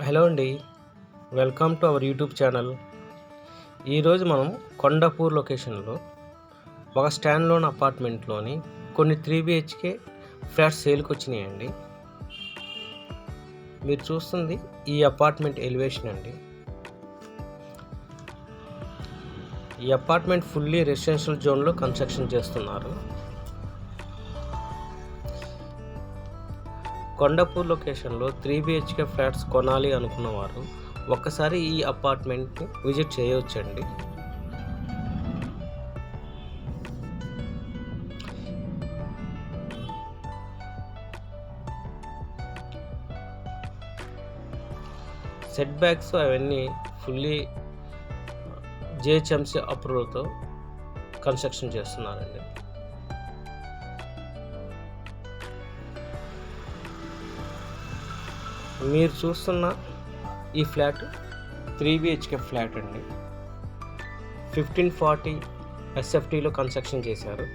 Hello అండి. Welcome to our YouTube channel. ఈరోజు మనం కొండాపూర్ లొకేషన్లో ఒక స్టాండ్ లోన్ అపార్ట్మెంట్లోని కొన్ని 3 BHK ఫ్లాట్స్ సేల్కి వచ్చినాయండి. మీరు చూస్తుంది ఈ అపార్ట్మెంట్ ఎలివేషన్ అండి. ఈ అపార్ట్మెంట్ ఫుల్లీ రెసిడెన్షియల్ జోన్లో కన్స్ట్రక్షన్ చేస్తున్నారు. కొండాపూర్ లొకేషన్లో 3 BHK ఫ్లాట్స్ కొనాలి అనుకున్నవారు ఒక్కసారి ఈ అపార్ట్మెంట్ని విజిట్ చేయవచ్చండి. సెట్ బ్యాక్స్ అవన్నీ ఫుల్లీ GHMC అప్రూవల్తో కన్స్ట్రక్షన్ చేస్తున్నారండి. మీరు చూస్తున్న ఈ ఫ్లాట్ 3 BHK ఫ్లాట్ అండి. 1540 SFTలో కన్స్ట్రక్షన్ చేశారు.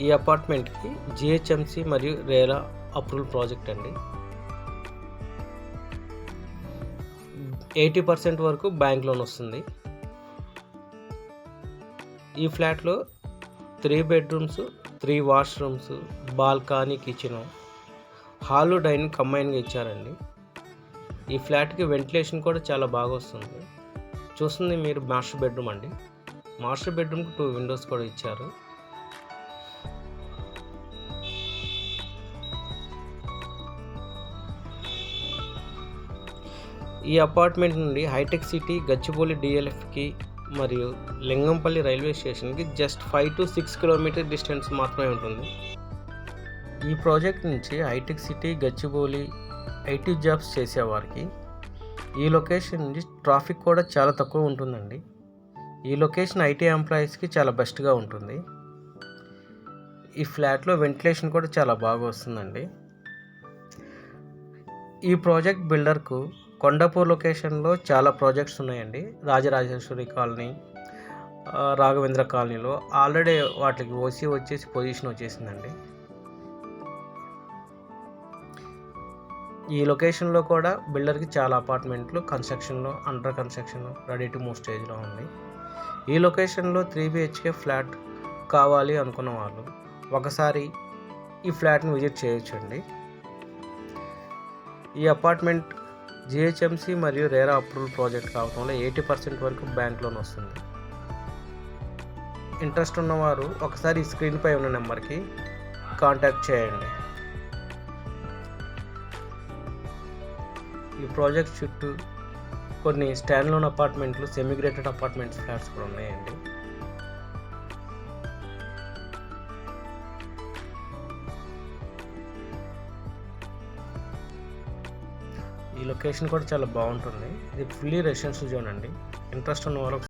ఈ అపార్ట్మెంట్కి GHMC మరియు రేరా అప్రూవల్ ప్రాజెక్ట్ అండి. 80% వరకు బ్యాంక్ లోన్ వస్తుంది. ఈ ఫ్లాట్లో 3 bedrooms, 3 washrooms, balcony, kitchen, hall, dining కంబైన్గా ఇచ్చారండి. ఈ ఫ్లాట్కి వెంటిలేషన్ కూడా చాలా బాగా వస్తుంది. చూస్తుంది మీరు మాస్టర్ బెడ్రూమ్ అండి. మాస్టర్ బెడ్రూమ్కి 2 విండోస్ కూడా ఇచ్చారు. ఈ అపార్ట్మెంట్ నుండి హైటెక్ సిటీ, గచ్చిబౌలి DLFకి మరియు లింగంపల్లి రైల్వే స్టేషన్కి జస్ట్ 5 to 6 కిలోమీటర్ డిస్టెన్స్ మాత్రమే ఉంటుంది. ఈ ప్రాజెక్ట్ నుంచి హైటెక్ సిటీ, గచ్చిబౌలి IT జాబ్స్ చేసేవారికి ఈ లొకేషన్ నుంచి ట్రాఫిక్ కూడా చాలా తక్కువ ఉంటుందండి. ఈ లొకేషన్ IT ఎంప్లాయీస్కి చాలా బెస్ట్గా ఉంటుంది. ఈ ఫ్లాట్లో వెంటిలేషన్ కూడా చాలా బాగా వస్తుందండి. ఈ ప్రాజెక్ట్ బిల్డర్కు కొండాపూర్ లొకేషన్లో చాలా ప్రాజెక్ట్స్ ఉన్నాయండి. రాజరాజేశ్వరి కాలనీ, రాఘవేంద్ర కాలనీలో ఆల్రెడీ వాటికి OC వచ్చేసి పొజిషన్ వచ్చేసిందండి. ఈ లొకేషన్లో కూడా బిల్డర్కి చాలా అపార్ట్మెంట్లు కన్స్ట్రక్షన్లో, under construction, ready to move స్టేజ్లో ఉంది. ఈ లొకేషన్లో 3 BHK ఫ్లాట్ కావాలి అనుకున్న వాళ్ళు ఒకసారి ఈ ఫ్లాట్ని విజిట్ చేయొచ్చండి. ఈ అపార్ట్మెంట్ GHMC మరియు రేరా అప్రూవల్ ప్రాజెక్ట్ కావడం వల్ల 80% వరకు బ్యాంక్ లోన్ వస్తుంది. ఇంట్రెస్ట్ ఉన్నవారు ఒకసారి స్క్రీన్పై ఉన్న నెంబర్కి కాంటాక్ట్ చేయండి. ఈ ప్రాజెక్ట్ చుట్టూ కొన్ని స్టాండ్ లోన్ అపార్ట్మెంట్లు, సెమీగ్రేటెడ్ అపార్ట్మెంట్స్ ఫ్లాట్స్ కూడా ఉన్నాయండి. ఈ లొకేషన్ కూడా చాలా బాగుంటుంది. ఇది ఫుల్లీ రెసిడెన్షియల్ జోన్ అండి. ఇంట్రెస్ట్ ఉన్న వాళ్ళు